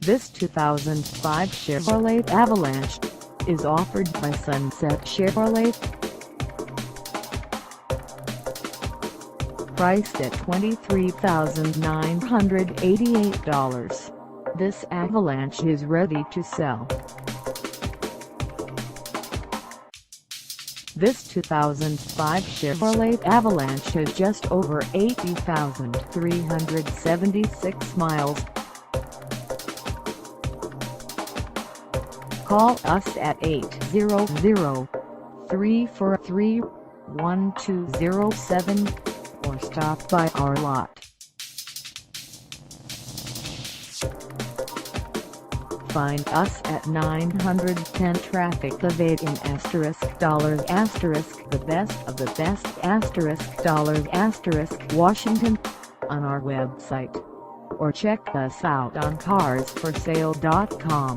This 2005 Chevrolet Avalanche is offered by Sunset Chevrolet. Priced at $23,988, this Avalanche is ready to sell. This 2005 Chevrolet Avalanche has just over 80,376 miles. Call us at 800-343-1207 or stop by our lot. Find us at 910 Traffic Ave in ***, the best of the best ***, Washington, on our website, or check us out on carsforsale.com.